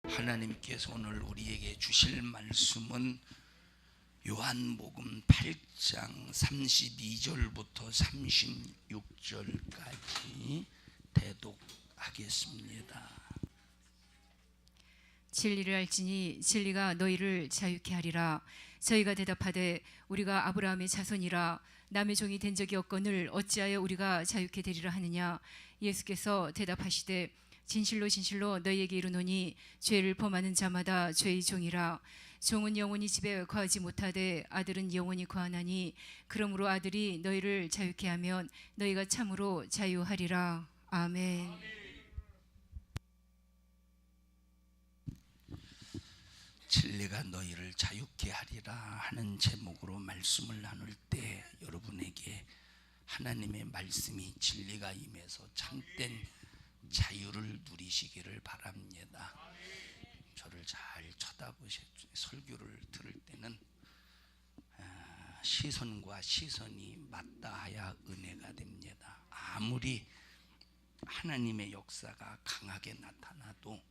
하나님께서 오늘 우리에게 주실 말씀은 요한복음 8장 32절부터 36절까지 대독하겠습니다. 진리를 알지니 진리가 너희를 자유케 하리라. 저희가 대답하되 우리가 아브라함의 자손이라 남의 종이 된 적이 없거늘 어찌하여 우리가 자유케 되리라 하느냐. 예수께서 대답하시되 진실로 진실로 너희에게 이르노니 죄를 범하는 자마다 죄의 종이라. 종은 영원히 집에 거하지 못하되 아들은 영원히 거하나니 그러므로 아들이 너희를 자유케 하면 너희가 참으로 자유하리라. 아멘. 진리가 너희를 자유케 하리라 하는 제목으로 말씀을 나눌 때 여러분에게 하나님의 말씀이 진리가 임해서 참된 자유를 누리시기를 바랍니다. 저를 잘 쳐다보세요. 설교를 들을 때는 시선과 시선이 맞닿아야 은혜가 됩니다. 아무리 하나님의 역사가 강하게 나타나도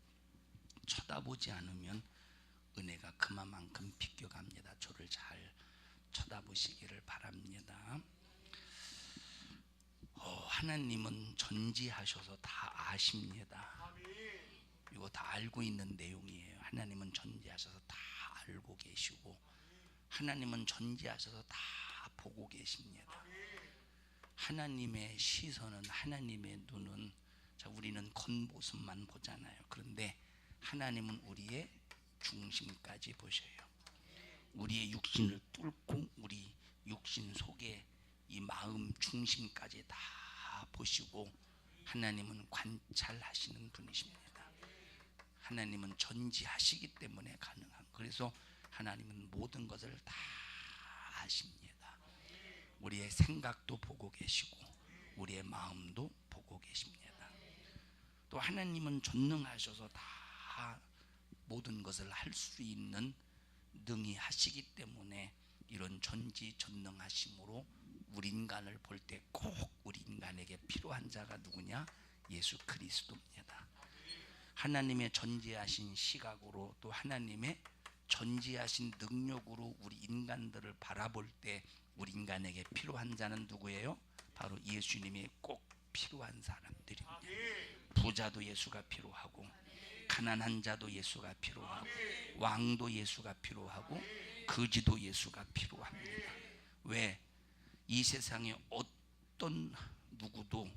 쳐다보지 않으면 은혜가 그만큼 비껴갑니다. 저를 잘 쳐다보시기를 바랍니다. 하나님은 전지하셔서 다 아십니다. 이거 다 알고 있는 내용이에요. 하나님은 전지하셔서 다 알고 계시고 하나님은 전지하셔서 다 보고 계십니다. 하나님의 시선은, 하나님의 눈은, 자, 우리는 겉모습만 보잖아요. 그런데 하나님은 우리의 중심까지 보셔요. 우리의 육신을 뚫고 우리 육신 속에 이 마음 중심까지 다 보시고 하나님은 관찰하시는 분이십니다. 하나님은 전지하시기 때문에 가능한, 그래서 하나님은 모든 것을 다 아십니다. 우리의 생각도 보고 계시고 우리의 마음도 보고 계십니다. 또 하나님은 전능하셔서 다 모든 것을 할 수 있는 능히 하시기 때문에 이런 전지전능하심으로 우리 인간을 볼 때 꼭 우리 인간에게 필요한 자가 누구냐? 예수 그리스도입니다. 하나님의 전지하신 시각으로 또 하나님의 전지하신 능력으로 우리 인간들을 바라볼 때 우리 인간에게 필요한 자는 누구예요? 바로 예수님이 꼭 필요한 사람들입니다. 부자도 예수가 필요하고 가난한 자도 예수가 필요하고 왕도 예수가 필요하고 거지도 예수가 필요합니다. 왜? 이 세상에 어떤 누구도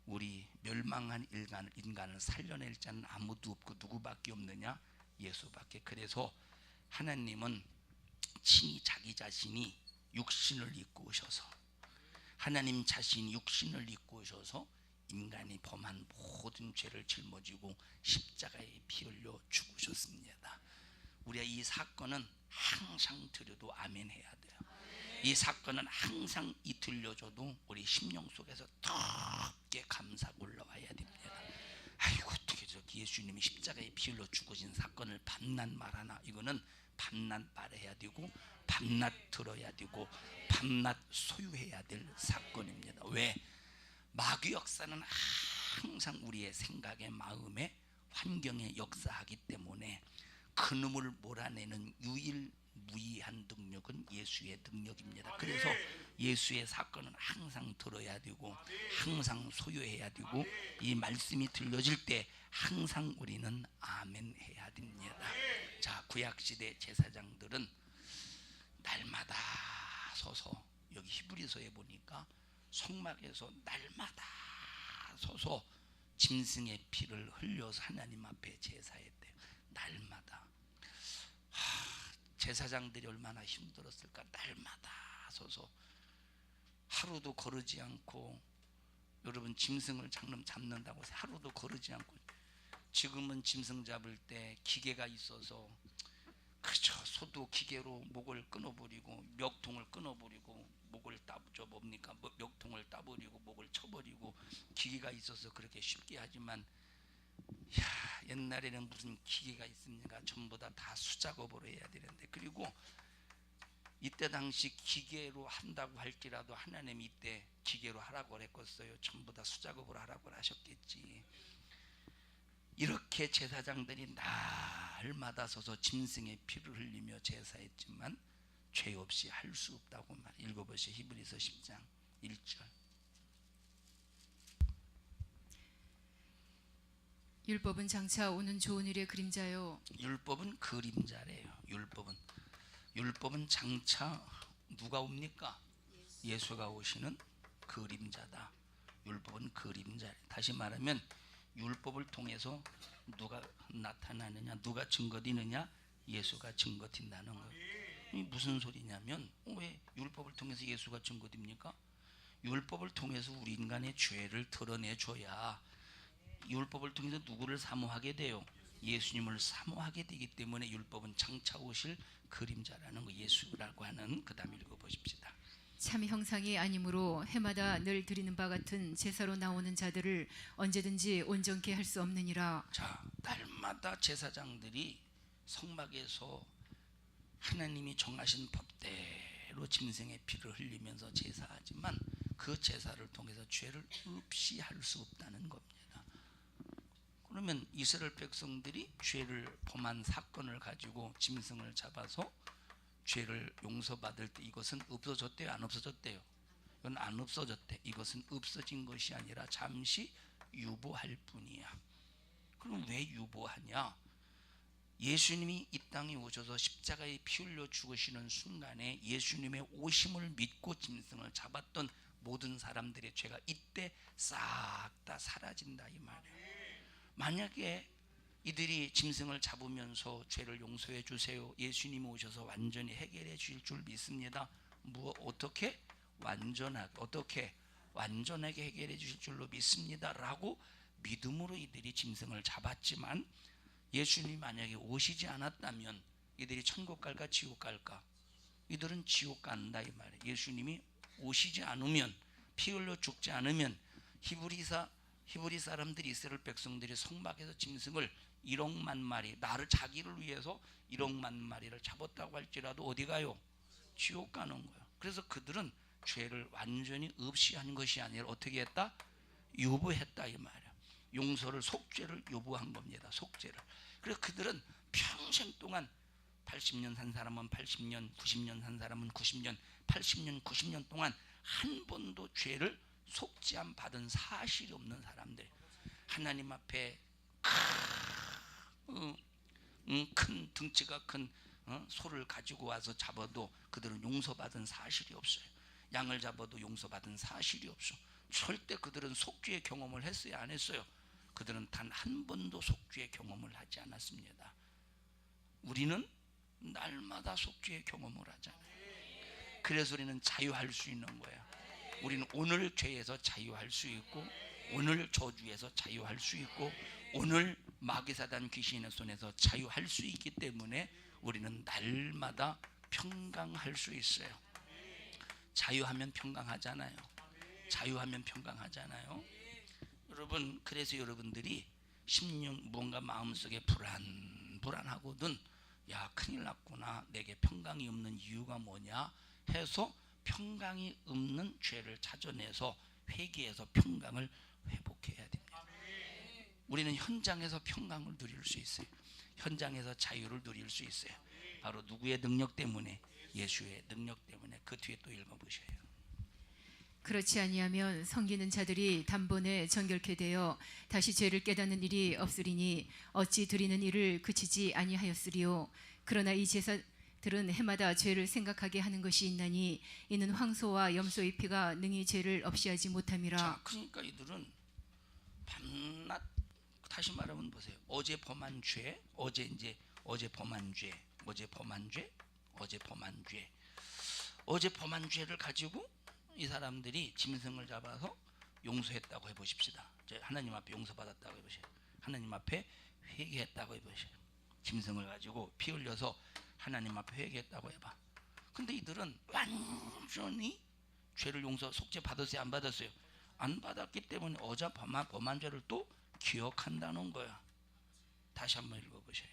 우리 멸망한 인간을 살려낼 자는 아무도 없고 누구밖에 없느냐? 예수밖에. 그래서 하나님은 친히 자기 자신이 육신을 입고 오셔서, 하나님 자신이 육신을 입고 오셔서 인간이 범한 모든 죄를 짊어지고 십자가에 피 흘려 죽으셨습니다. 우리가 이 사건은 항상 들여도 아멘 해야 돼요. 이 사건은 항상 이 들려줘도 우리 심령 속에서 덥게 감사가 올라와야 됩니다. 아이고, 어떻게 저기 예수님이 십자가에 피 흘려 죽으신 사건을 밤낮 말하나? 이거는 밤낮 말해야 되고 밤낮 들어야 되고 밤낮 소유해야 될 사건입니다. 왜? 마귀 역사는 항상 우리의 생각에, 마음에, 환경에 역사하기 때문에 그놈을 몰아내는 유일무이한 능력은 예수의 능력입니다. 그래서 예수의 사건은 항상 들어야 되고 항상 소유해야 되고 이 말씀이 들려질 때 항상 우리는 아멘 해야 됩니다. 자, 구약시대 제사장들은 날마다 서서, 여기 히브리서에 보니까 성막에서 날마다 서서 짐승의 피를 흘려서 하나님 앞에 제사했대요. 날마다. 제사장들이 얼마나 힘들었을까. 날마다 서서 하루도 거르지 않고, 여러분 짐승을 잡는다고 하루도 거르지 않고, 지금은 짐승 잡을 때 기계가 있어서 그저 소도 기계로 목을 끊어버리고 멱통을 끊어버리고 목을 따죠. 뭡니까? 멱통을 따버리고 목을 쳐버리고 기계가 있어서 그렇게 쉽게 하지만, 옛날에는 무슨 기계가 있습니까? 전부 다 수작업으로 해야 되는데, 그리고 이때 당시 기계로 한다고 할지라도 하나님이 이때 기계로 하라고 했겠어요? 전부 다 수작업으로 하라고 하셨겠지. 이렇게 이렇게 제사장들이 날마다 서서 짐승의 피를 흘리며 제사했지만 죄 없이 할 수 없다고 말. 읽어보세요. 히브리서 10장 1절. 율법은 장차 오는 좋은 일의 그림자요. 율법은 그림자래요. 율법은 장차 누가 옵니까? 예수가 오시는 그림자다. 율법은 그림자. 다시 말하면 율법을 통해서 누가 나타나느냐, 누가 증거되느냐? 예수가 증거된다는 거예요. 이 무슨 소리냐면 왜 율법을 통해서 예수가 증거됩니까? 율법을 통해서 우리 인간의 죄를 드러내줘야 율법을 통해서 누구를 사모하게 돼요? 예수님을 사모하게 되기 때문에 율법은 장차 오실 그림자라는 거, 예수라고 하는. 그 다음 읽어보십시다. 참 형상이 아니므로 해마다 늘 드리는 바 같은 제사로 나오는 자들을 언제든지 온전케 할 수 없느니라. 자, 날마다 제사장들이 성막에서 하나님이 정하신 법대로 짐승의 피를 흘리면서 제사하지만 그 제사를 통해서 죄를 없이 할 수 없다는 겁니다. 그러면 이스라엘 백성들이 죄를 범한 사건을 가지고 짐승을 잡아서 죄를 용서받을 때 이것은 없어졌대요, 안 없어졌대요? 이건 안 없어졌대. 이것은 없어진 것이 아니라 잠시 유보할 뿐이야. 그럼 왜 유보하냐? 예수님이 이 땅에 오셔서 십자가에 피 흘려 죽으시는 순간에 예수님의 오심을 믿고 짐승을 잡았던 모든 사람들의 죄가 이때 싹 다 사라진다 이 말이에요. 만약에 이들이 짐승을 잡으면서 죄를 용서해 주세요, 예수님이 오셔서 완전히 해결해 주실 줄 믿습니다. 어떻게? 어떻게? 완전하게 해결해 주실 줄로 믿습니다 라고 믿음으로 이들이 짐승을 잡았지만 예수님이 만약에 오시지 않았다면 이들이 천국 갈까 지옥 갈까? 이들은 지옥 간다 이 말이에요. 예수님이 오시지 않으면, 피 흘려 죽지 않으면 히브리 사람들이, 이스라엘 백성들이 성막에서 짐승을 1억만 마리, 자기를 위해서 1억만 마리를 잡았다고 할지라도 어디 가요? 지옥 가는 거예요. 그래서 그들은 죄를 완전히 없이 한 것이 아니라 어떻게 했다? 유보했다 이 말이에요. 용서를, 속죄를 유보한 겁니다. 속죄를. 그래서 그들은 평생 동안 80년 산 사람은 80년, 90년 산 사람은 90년, 80년, 90년 동안 한 번도 죄를 속죄함 받은 사실이 없는 사람들. 하나님 앞에 큰 덩치가 큰 소를 가지고 와서 잡아도 그들은 용서받은 사실이 없어요. 양을 잡아도 용서받은 사실이 없어. 절대 그들은 속죄의 경험을 했어요, 안 했어요? 그들은 단 한 번도 속죄의 경험을 하지 않았습니다. 우리는 날마다 속죄의 경험을 하잖아요. 그래서 우리는 자유할 수 있는 거야. 우리는 오늘 죄에서 자유할 수 있고, 오늘 저주에서 자유할 수 있고, 오늘 마귀사단 귀신의 손에서 자유할 수 있기 때문에 우리는 날마다 평강할 수 있어요. 자유하면 평강하잖아요. 자유하면 평강하잖아요. 여러분, 그래서 여러분들이 심령 뭔가 마음속에 불안하거든. 야, 큰일 났구나, 내게 평강이 없는 이유가 뭐냐 해서 평강이 없는 죄를 찾아내서 회개해서 평강을 회복해야 됩니다. 우리는 현장에서 평강을 누릴 수 있어요. 현장에서 자유를 누릴 수 있어요. 바로 누구의 능력 때문에? 예수의 능력 때문에. 그 뒤에 또 읽어보셔요. 그렇지 아니하면 섬기는 자들이 단번에 정결케 되어 다시 죄를 깨닫는 일이 없으리니 어찌 드리는 일을 그치지 아니하였으리요. 그러나 이 제사들은 해마다 죄를 생각하게 하는 것이 있나니 이는 황소와 염소의 피가 능히 죄를 없이 하지 못함이라. 자, 그러니까 이들은 밤낮, 다시 말하면 보세요. 어제 범한 죄, 어제 범한 죄를 가지고 이 사람들이 짐승을 잡아서 용서했다고 해보십시다. 하나님 앞에 용서받았다고 해보세요. 하나님 앞에 회개했다고 해보세요. 짐승을 가지고 피 흘려서 하나님 앞에 회개했다고 해봐. 근데 이들은 완전히 죄를 속죄 받았어요, 안 받았어요? 안 받았기 때문에 어제 범한 죄를 또 기억한다는 거야. 다시 한번 읽어보세요.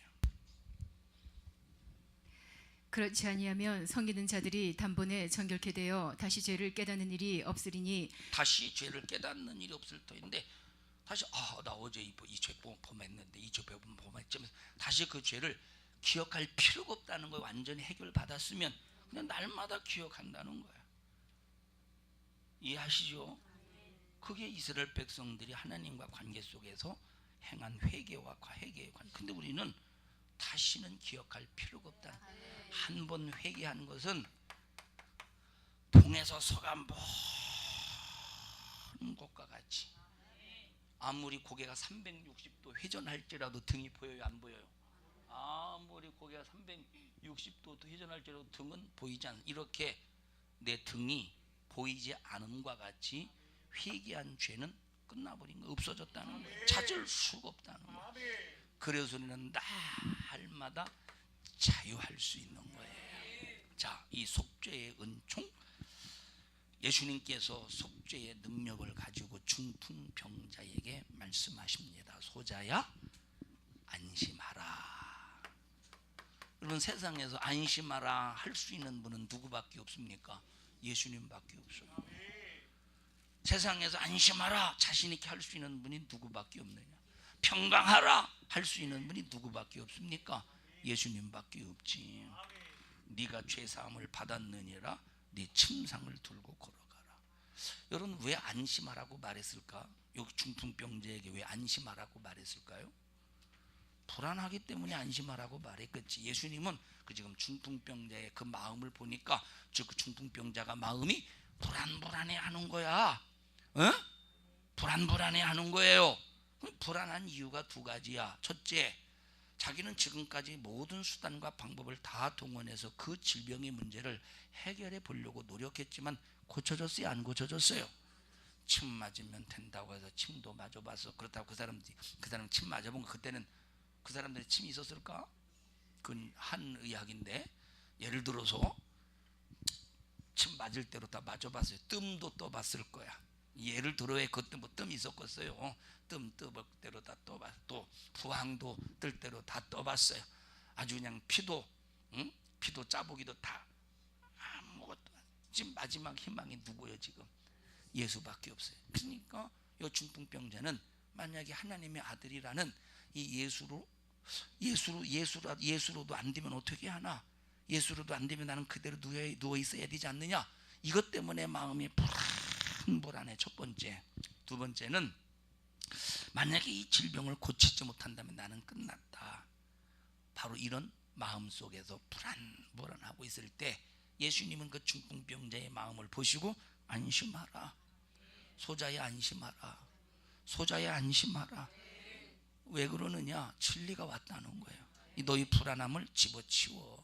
그렇지 아니하면 섬기는 자들이 단번에 정결케 되어 다시 죄를 깨닫는 일이 없으리니. 다시 죄를 깨닫는 일이 없을 터인데 다시 나 어제 이죄 범했는데 이 죄 범했지 다시 그 죄를 기억할 필요가 없다는 걸 완전히 해결받았으면 그냥 날마다 기억한다는 거야. 이해하시죠? 그게 이스라엘 백성들이 하나님과 관계 속에서 행한 회개와 회개의 관계. 근데 우리는 다시는 기억할 필요가 없다. 한 번 회개하는 것은 동에서 서가 먼 곳과 같이 아무리 고개가 360도 회전할지라도 등이 보여요, 안 보여요? 아무리 고개가 360도 회전할지라도 등은 보이지 않아. 이렇게 내 등이 보이지 않음과 같이 회개한 죄는 끝나버린 거, 없어졌다는 거예요. 찾을 수가 없다는 거예요. 그래서 우리는 날마다 자유할 수 있는 거예요. 자, 이 속죄의 은총, 예수님께서 속죄의 능력을 가지고 중풍병자에게 말씀하십니다. 소자야, 안심하라. 여러분, 세상에서 안심하라 할 수 있는 분은 누구밖에 없습니까? 예수님밖에 없어요. 세상에서 안심하라 자신 있게 할 수 있는 분이 누구밖에 없느냐? 평강하라 할 수 있는 분이 누구밖에 없습니까? 예수님밖에 없지. 네가 죄사함을 받았느니라 네 침상을 들고 걸어가라. 여러분, 왜 안심하라고 말했을까? 여기 중풍병자에게 왜 안심하라고 말했을까요? 불안하기 때문에 안심하라고 말했겠지. 예수님은 그 지금 중풍병자의 그 마음을 보니까 그 중풍병자가 마음이 불안해 하는 거야. 불안해 하는 거예요. 불안한 이유가 두 가지야. 첫째, 자기는 지금까지 모든 수단과 방법을 다 동원해서 그 질병의 문제를 해결해 보려고 노력했지만 고쳐졌어요, 안 고쳐졌어요? 침 맞으면 된다고 해서 침도 맞아봤어. 그렇다고 그 사람 침 맞아본 거, 그때는 그 사람들이 침이 있었을까? 그건 한 의학인데, 예를 들어서 침 맞을 대로 다 맞아봤어요. 뜸도 떠봤을 거야. 예를 들어야 그때 뭐 뜸이 있었겠어요. 뜸 떠볼 대로 다 떠봤, 또 부항도 뜰 대로 다 떠봤어요. 아주 그냥 피도 짜보기도 다 아무것도. 지금 마지막 희망이 누구예요? 지금 예수밖에 없어요. 그러니까 이 중풍병자는 만약에 하나님의 아들이라는 이 예수로도 안 되면 어떻게 하나? 예수로도 안 되면 나는 그대로 누워 있어야 되지 않느냐? 이것 때문에 마음이 불안해. 첫 번째. 두 번째는 만약에 이 질병을 고치지 못한다면 나는 끝났다. 바로 이런 마음 속에서 불안하고 있을 때 예수님은 그 중풍병자의 마음을 보시고 안심하라. 소자야, 안심하라. 소자야, 안심하라. 왜 그러느냐? 진리가 왔다는 거예요. 너희 불안함을 집어치워.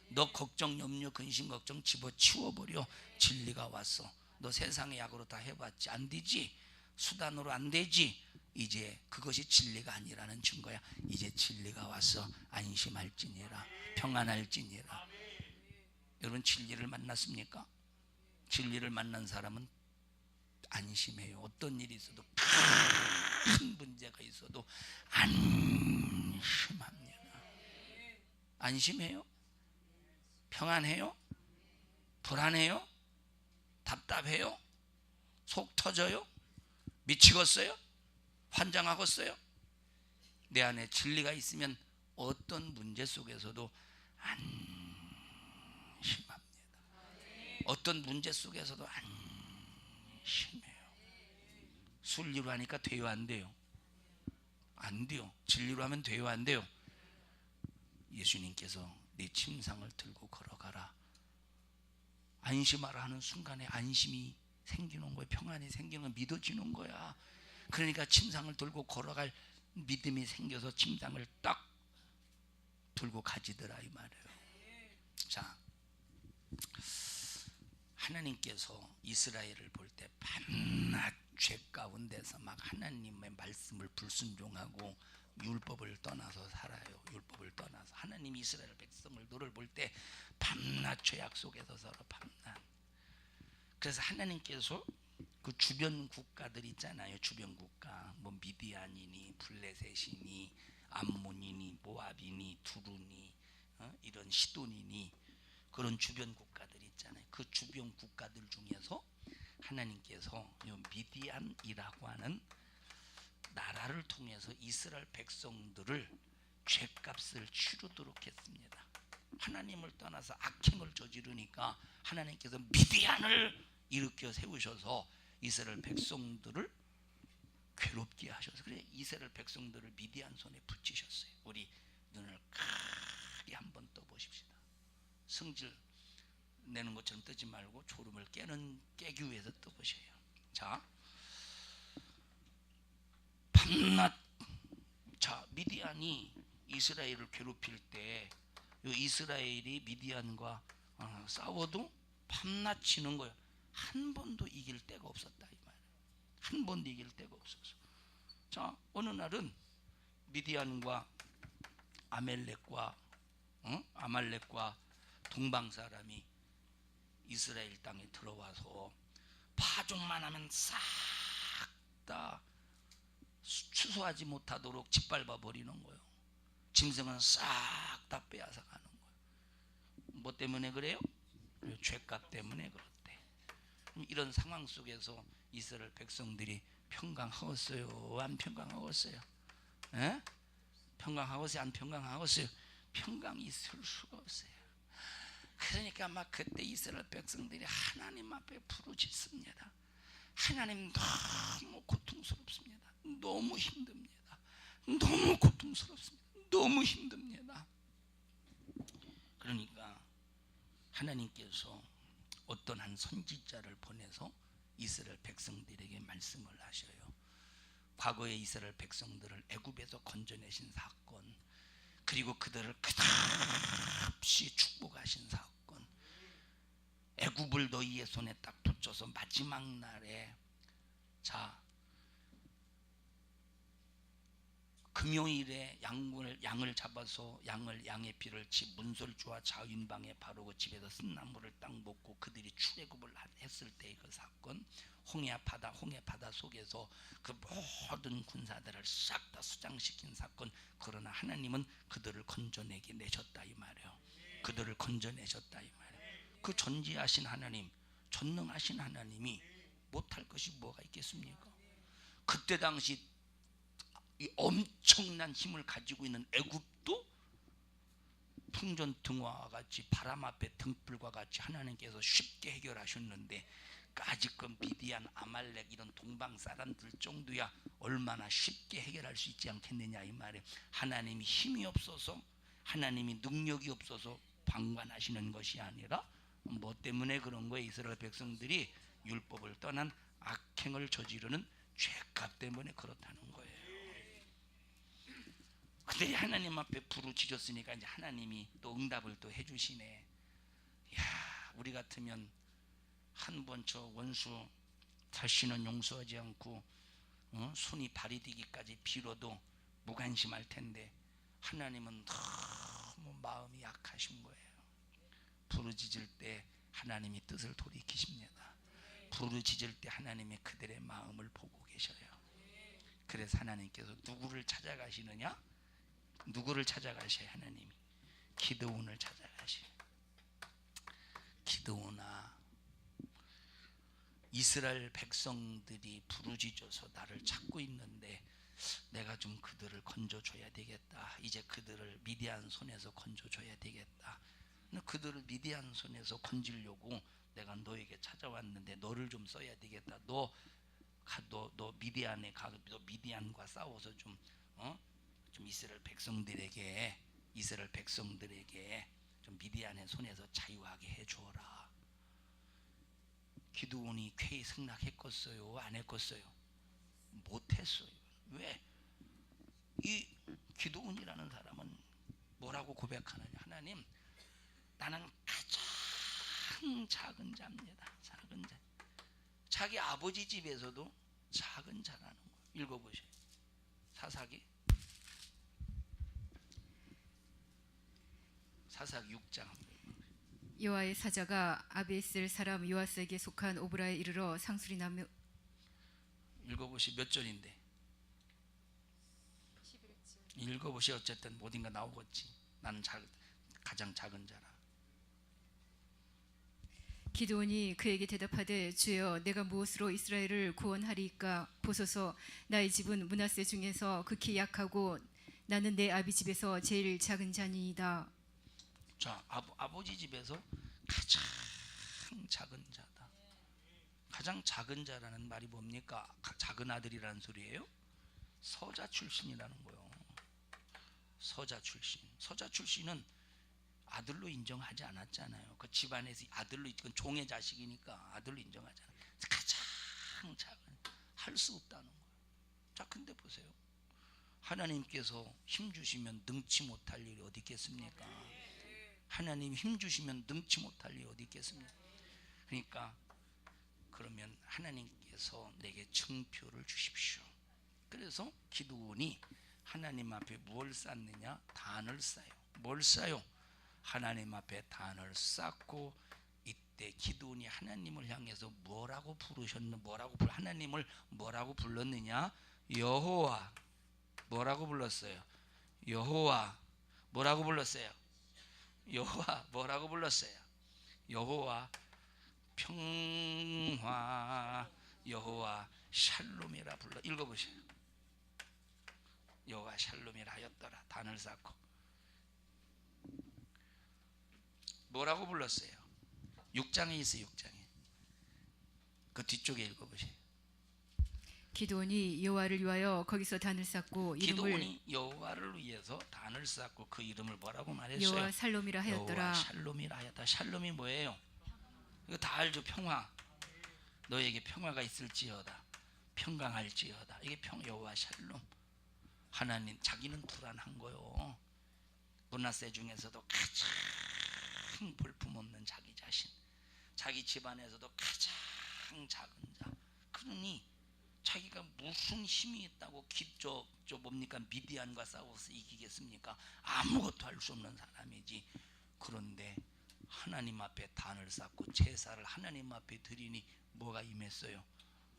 너 걱정, 염려, 근심, 걱정 집어치워버려. 진리가 왔어. 너 세상의 약으로 다 해봤지, 안 되지. 수단으로 안 되지. 이제 그것이 진리가 아니라는 증거야. 이제 진리가 왔어. 안심할지니라, 평안할지니라. 여러분, 진리를 만났습니까? 진리를 만난 사람은 안심해요. 어떤 일이 있어도, 큰 문제가 있어도 안심합니다. 안심해요? 평안해요? 불안해요? 답답해요? 속 터져요? 미치겠어요? 환장하겠어요? 내 안에 진리가 있으면 어떤 문제 속에서도 안심합니다. 어떤 문제 속에서도 안심해요. 순리로 하니까 돼요, 안 돼요? 안 돼요. 진리로 하면 돼요, 안 돼요? 예수님께서 네 침상을 들고 걸어가라. 안심하라 하는 순간에 안심이 생기는 거예요. 평안이 생기는 거예요. 믿어지는 거야. 그러니까 침상을 들고 걸어갈 믿음이 생겨서 침상을 딱 들고 가지더라, 이 말이에요. 자, 하나님께서 이스라엘을 볼 때 밤낮 죄 가운데서 막 하나님의 말씀을 불순종하고 율법을 떠나서 살아요. 율법을 떠나서 하나님 이스라엘 백성을 너를 볼 때 밤낮 죄악 속에서 살아. 밤낮. 그래서 하나님께서 그 주변 국가들 있잖아요. 주변 국가, 뭐 미디안이니 블레셋이니 암몬이니 모압이니 두루니 이런 시돈이니 그런 주변 국가들 있잖아요. 그 주변 국가들 중에서 하나님께서 요 미디안이라고 하는 나라를 통해서 이스라엘 백성들을 죄값을 치르도록 했습니다. 하나님을 떠나서 악행을 저지르니까 하나님께서 미디안을 일으켜 세우셔서 이스라엘 백성들을 괴롭게 하셔서, 그래 이스라엘 백성들을 미디안 손에 붙이셨어요. 우리 눈을 크게 한번 떠보십시다. 성질 내는 것처럼 뜨지 말고 졸음을 깨기 위해서 떠보셔요. 자, 밤낮, 자 미디안이 이스라엘을 괴롭힐 때 이스라엘이 미디안과 싸워도 밤낮 치는 거예요. 한 번도 이길 데가 없었다 이 말이에요. 한 번도 이길 데가 없었어. 자, 어느 날은 미디안과 아말렉과 동방 사람이 이스라엘 땅에 들어와서 파종만 하면 싹 다 추수하지 못하도록 짓밟아 버리는 거예요. 짐승은 싹 다 빼앗아 가는 거예요. 뭐 때문에 그래요? 죄값 때문에 그렇대. 이런 상황 속에서 이스라엘 백성들이 평강하겠어요? 안 평강하겠어요? 에? 평강하겠어요? 안 평강하겠어요? 평강이 있을 수가 없어요. 그러니까 막 그때 이스라엘 백성들이 하나님 앞에 부르짖습니다. 하나님 너무 고통스럽습니다. 너무 힘듭니다. 너무 고통스럽습니다. 너무 힘듭니다. 그러니까 하나님께서 어떤 한 선지자를 보내서 이스라엘 백성들에게 말씀을 하셔요. 과거에 이스라엘 백성들을 애굽에서 건져내신 사건, 그리고 그들을 끝없이 축복하신 사건, 애굽을 너희의 손에 딱 붙여서 마지막 날에, 자 금요일에 양을 잡아서 양의 피를 집 문설주와 자윈방에 바르고 집에서 쓴나물을 딱 먹고 그들이 출애굽을 했을 때의 그 사건, 홍해 바다 속에서 그 모든 군사들을 싹 다 수장시킨 사건. 그러나 하나님은 그들을 건져내게 내셨다 이 말이에요. 그들을 건져내셨다 이 말이에요. 그 전지하신 하나님, 전능하신 하나님이 못할 것이 뭐가 있겠습니까? 그때 당시 이 엄청난 힘을 가지고 있는 애굽도 풍전등화와 같이 바람 앞에 등불과 같이 하나님께서 쉽게 해결하셨는데, 아직은 미디안, 아말렉 이런 동방 사람들 정도야 얼마나 쉽게 해결할 수 있지 않겠느냐 이 말이에요. 하나님이 힘이 없어서, 하나님이 능력이 없어서 방관하시는 것이 아니라 뭐 때문에 그런 거예요? 이스라엘 백성들이 율법을 떠난 악행을 저지르는 죄값 때문에 그렇다는 거예요. 그들이 하나님 앞에 부르짖었으니까 이제 하나님이 또 응답을 또 해주시네. 야, 우리 같으면 한 번 저 원수 다시는 용서하지 않고 손이 발이 디기까지 빌어도 무관심할 텐데, 하나님은 너무 마음이 약하신 거예요. 부르짖을 때 하나님이 뜻을 돌이키십니다. 부르짖을 때 하나님이 그들의 마음을 보고 계셔요. 그래서 하나님께서 누구를 찾아가시느냐? 누구를 찾아가셔요? 하나님이 기드온을 찾아가셔요. 기드온아, 이스라엘 백성들이 부르짖어서 나를 찾고 있는데 내가 좀 그들을 건져줘야 되겠다. 이제 그들을 미디안 손에서 건져줘야 되겠다. 그들을 미디안 손에서 건지려고 내가 너에게 찾아왔는데 너를 좀 써야 되겠다. 너 미디안에 가서 너 미디안과 싸워서 좀 이스라엘 백성들에게 좀 미디안의 손에서 자유하게 해주어라. 기드온이 쾌히 승낙했겠어요? 안 했겠어요? 못했어요. 왜? 이 기드온이라는 사람은 뭐라고 고백하느냐? 하나님, 나는 가장 작은 자입니다. 작은 자. 자기 아버지 집에서도 작은 자라는 거예요. 읽어보세요. 사사기 6장. 여호와의 사자가 아비에셀 사람 요아스에게 속한 오브라에 이르러 상술이 나며, 읽어보시 몇 절인데? 11절. 읽어보시. 어쨌든 어딘가 나오겠지. 나는 가장 작은 자라. 기드온이 그에게 대답하되 주여 내가 무엇으로 이스라엘을 구원하리이까 보소서 나의 집은 므낫세 중에서 극히 약하고 나는 내 아비 집에서 제일 작은 자니이다. 자, 아버지 집에서 가장 작은 자다. 가장 작은 자라는 말이 뭡니까? 작은 아들이라는 소리예요? 서자 출신이라는 거예요. 서자 출신. 서자 출신은 아들로 인정하지 않았잖아요. 그 집안에서 아들로, 그건 종의 자식이니까 아들로 인정하잖아요. 가장 작은, 할 수 없다는 거예요. 자, 근데 보세요. 하나님께서 힘 주시면 능치 못할 일이 어디 있겠습니까? 하나님 힘 주시면 능치 못할 일이 어디 있겠습니까? 그러니까 그러면 하나님께서 내게 증표를 주십시오. 그래서 기드온이 하나님 앞에 뭘 쌓느냐? 단을 쌓아요. 뭘 쌓아요? 하나님 앞에 단을 쌓고, 이때 기드온이 하나님을 향해서 뭐라고 하나님을 뭐라고 불렀느냐? 여호와. 뭐라고 불렀어요? 여호와. 뭐라고 불렀어요? 여호와. 뭐라고 불렀어요? 여호와 평화, 여호와 샬롬이라 불러. 읽어보세요. 여호와 샬롬이라 하였더라. 단을 쌓고 뭐라고 불렀어요? 6장에 있어요. 6장에 그 뒤쪽에 읽어보세요. 기드온이 여호와를 위하여 거기서 단을 쌓고 이름을 기드온이 여호와를 위해서 단을 쌓고 그 이름을 뭐라고 말했어요? 여호와 샬롬이라 하였더라. 여호와 샬롬이라 하였다. 샬롬이 뭐예요? 이거 다 알죠? 평화. 너에게 평화가 있을지어다. 평강할지어다. 이게 여호와 샬롬. 하나님, 자기는 불안한 거요. 므낫세 중에서도 가장 볼품없는 자기 자신, 자기 집안에서도 가장 작은 자. 그러니 자기가 무슨 힘이 있다고 뭡니까? 미디안과 싸워서 이기겠습니까? 아무것도 할 수 없는 사람이지. 그런데 하나님 앞에 단을 쌓고 제사를 하나님 앞에 드리니 뭐가 임했어요?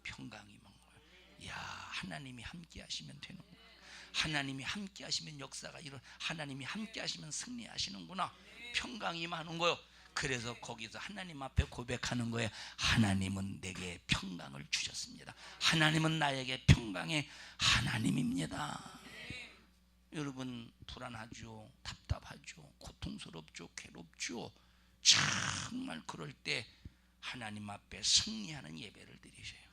평강이 임한 거예요. 야, 하나님이 함께 하시면 되는 거예요. 하나님이 함께 하시면 역사가 하나님이 함께 하시면 승리하시는구나. 평강이 임하는 거예요. 그래서 거기서 하나님 앞에 고백하는 거예요. 하나님은 내게 평강을 주셨습니다. 하나님은 나에게 평강의 하나님입니다. 여러분, 불안하죠? 답답하죠? 고통스럽죠? 괴롭죠? 정말 그럴 때 하나님 앞에 승리하는 예배를 드리셔요.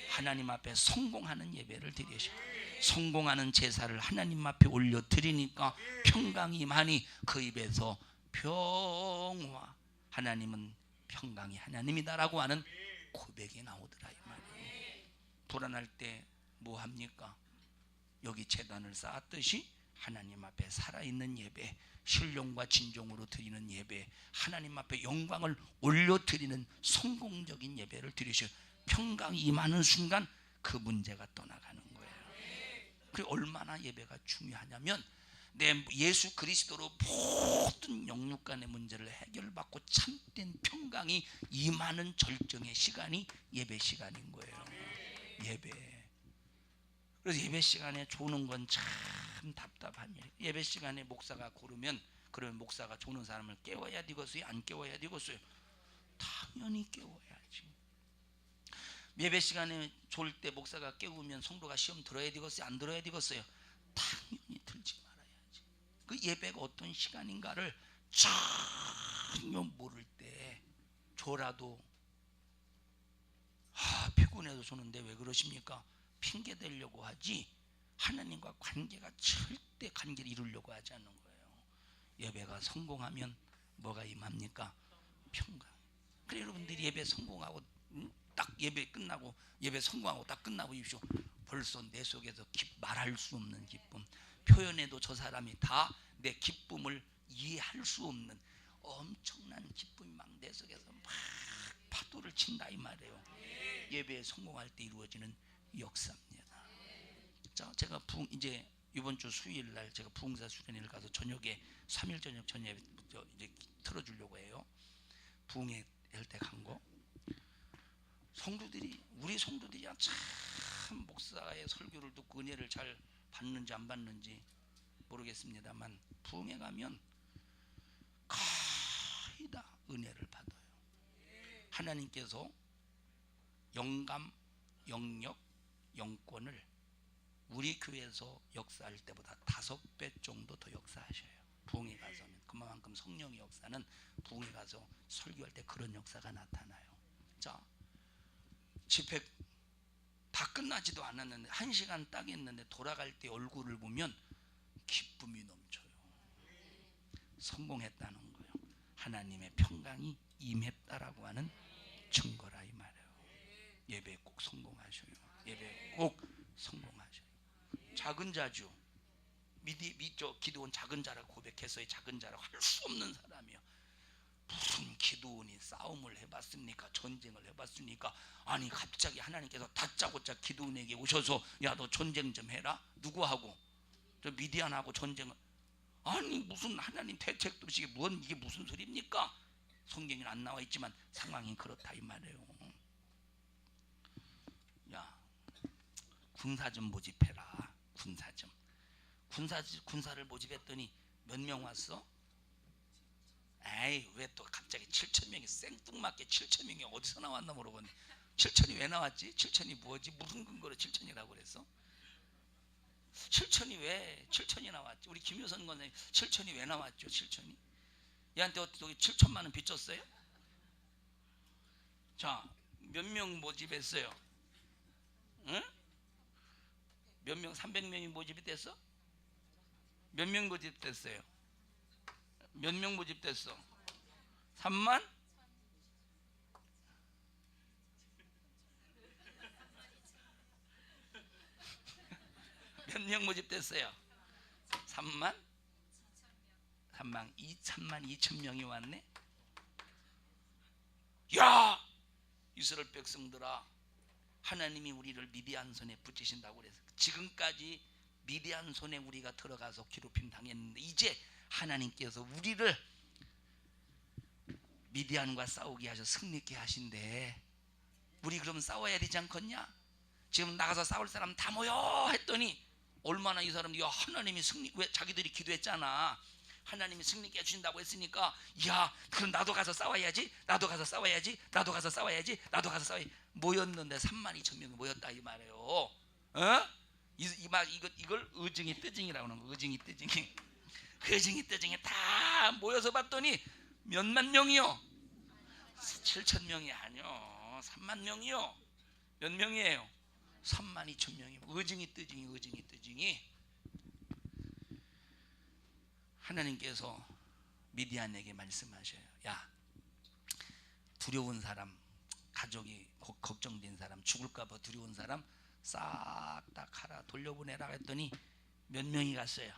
하나님 앞에 성공하는 예배를 드리셔요. 성공하는 제사를 하나님 앞에 올려 드리니까 평강이 임하니 그 입에서 평화, 하나님은 평강이 하나님이다라고 하는 고백이 나오더라 이 말이에요. 불안할 때 뭐 합니까? 여기 제단을 쌓았듯이 하나님 앞에 살아있는 예배, 신령과 진정으로 드리는 예배, 하나님 앞에 영광을 올려드리는 성공적인 예배를 드리셔요. 평강이 임하는 순간 그 문제가 떠나가는 거예요. 그 얼마나 예배가 중요하냐면 내 예수 그리스도로 모든 영육간의 문제를 해결받고 참된 평강이 임하는 절정의 시간이 예배 시간인 거예요. 예배. 그래서 예배 시간에 조는 건 참 답답한 일. 예배 시간에 목사가 그러면 목사가 조는 사람을 깨워야 되겠어요? 안 깨워야 되겠어요? 당연히 깨워야지. 예배 시간에 졸 때 목사가 깨우면 성도가 시험 들어야 되겠어요? 안 들어야 되겠어요? 당연히 들지 말아야지. 그 예배가 어떤 시간인가를 전혀 모를 때 조라도 피곤해서 조는데 왜 그러십니까? 핑계 대려고 하지 하나님과 관계가 절대 관계를 이루려고 하지 않는 거예요. 예배가 성공하면 뭐가 임합니까? 평강. 그래 여러분들이 예배 성공하고 딱 예배 끝나고 예배 성공하고 딱 끝나고 입시오. 벌써 내 속에서 말할 수 없는 기쁨, 표현해도 저 사람이 다 내 기쁨을 이해할 수 없는 엄청난 기쁨이 막 내 속에서 막 파도를 친다 이 말이에요. 예배에 성공할 때 이루어지는 역사입니다. 자, 제가 이제 이번 주 수요일 날 제가 부흥사 수련회를 가서 저녁에 3일 저녁에 이제 틀어주려고 해요. 부흥회 할 때 간 거. 우리 성도들이 참 목사의 설교를 듣고 은혜를 잘 받는지 안 받는지 모르겠습니다만 부흥회 가면 거의 다 은혜를 받아요. 하나님께서 영감, 영력, 영권을 우리 교회에서 역사할 때보다 5배 정도 더 역사하셔요. 부흥회 가서는 그만큼 성령의 역사는 부흥회 가서 설교할 때 그런 역사가 나타나요. 자, 집회 다 끝나지도 않았는데 1시간 딱 했는데 돌아갈 때 얼굴을 보면 기쁨이 넘쳐요. 성공했다는 거예요. 하나님의 평강이 임했다라고 하는 증거라 이 말이에요. 예배 꼭 성공하셔요. 예배 꼭 성공하셔요. 작은 자주 기도원 작은 자라고 고백해서의 작은 자라고 할 수 없는 사람이요. 무슨 기도원이 싸움을 해봤습니까? 전쟁을 해봤습니까? 아니 갑자기 하나님께서 다짜고짜 기도원에게 오셔서 야 너 전쟁 좀 해라. 누구하고? 저 미디안하고 전쟁을. 아니 무슨 하나님 대책도 없이 이게 무슨 소리입니까? 성경에 안 나와 있지만 상황이 그렇다 이 말이에요. 야 군사 좀 모집해라. 군사를 모집했더니 몇 명 왔어? 에이 왜 또 갑자기 7,000명이 생뚱맞게 7,000명이 어디서 나왔나 모르겠네. 7,000이 왜 나왔지? 7,000이 뭐지? 무슨 근거로 7,000이라고 그랬어? 7,000이 왜 7,000이 나왔지? 우리 김효선 권사님 7,000이 왜 나왔죠? 7,000이 얘한테 어떻게 7천만 원 빚줬어요? 자, 몇 명 모집했어요? 응? 몇 명? 300명이 모집이 됐어? 몇 명 모집됐어요? 몇 명 모집됐어? 3만? 몇 명 모집됐어요? 3만 2천 명이 왔네. 야 이스라엘 백성들아, 하나님이 우리를 미디안 손에 붙이신다고 그래서 지금까지 미디안 손에 우리가 들어가서 괴롭힘 당했는데 이제 하나님께서 우리를 미디안과 싸우게 하셔 승리케 하신대. 우리 그럼 싸워야 되지 않겠냐? 지금 나가서 싸울 사람 다 모여 했더니 얼마나 이 사람들이 하나님이 승리, 왜 자기들이 기도했잖아. 하나님이 승리케 해주신다고 했으니까 야 그럼 나도 가서 싸워야지, 나도 가서 싸워야지, 나도 가서 싸워야지, 나도 가서 싸워야지. 모였는데 32,000명이 모였다 이 말이에요. 어? 이걸 의증이 뜨증이라고 하는 거. 의증이 뜨증이 의증이 뜨증이 다 모여서 봤더니 몇만 명이요? 7,000명이 아니요, 3만 명이요. 몇 명이에요? 32,000명이. 의증이 뜨증이. 하나님께서 미디안에게 말씀하셔요. 야 두려운 사람, 가족이 걱정된 사람, 죽을까 봐 두려운 사람 싹 다 가라, 돌려보내라 했더니 몇 명이 갔어요?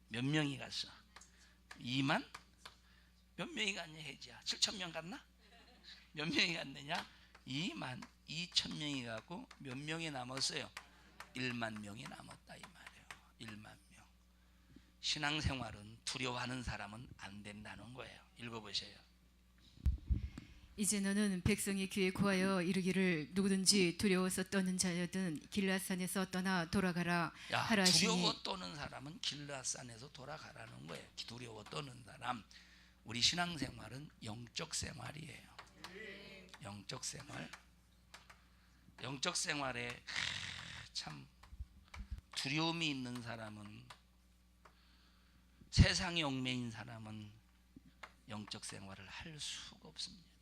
몇 명이 갔어? 2만? 몇 명이 갔냐 혜지야? 7,000명 갔나? 몇 명이 갔느냐? 2만 2천 명이 가고 몇 명이 남았어요? 1만 명이 남았다 이 말이에요. 1만 명. 신앙생활은 두려워하는 사람은 안 된다는 거예요. 읽어보세요. 이제 너는 백성이 귀에 구하여 이르기를 누구든지 두려워서 떠는 자여든 길라산에서 떠나 돌아가라 야, 하라 하시니. 두려워 떠는 사람은 길라산에서 돌아가라는 거예요. 두려워 떠는 사람. 우리 신앙생활은 영적 생활이에요. 영적 생활. 영적 생활에 참 두려움이 있는 사람은, 세상에 얽매인 사람은 영적 생활을 할 수가 없습니다.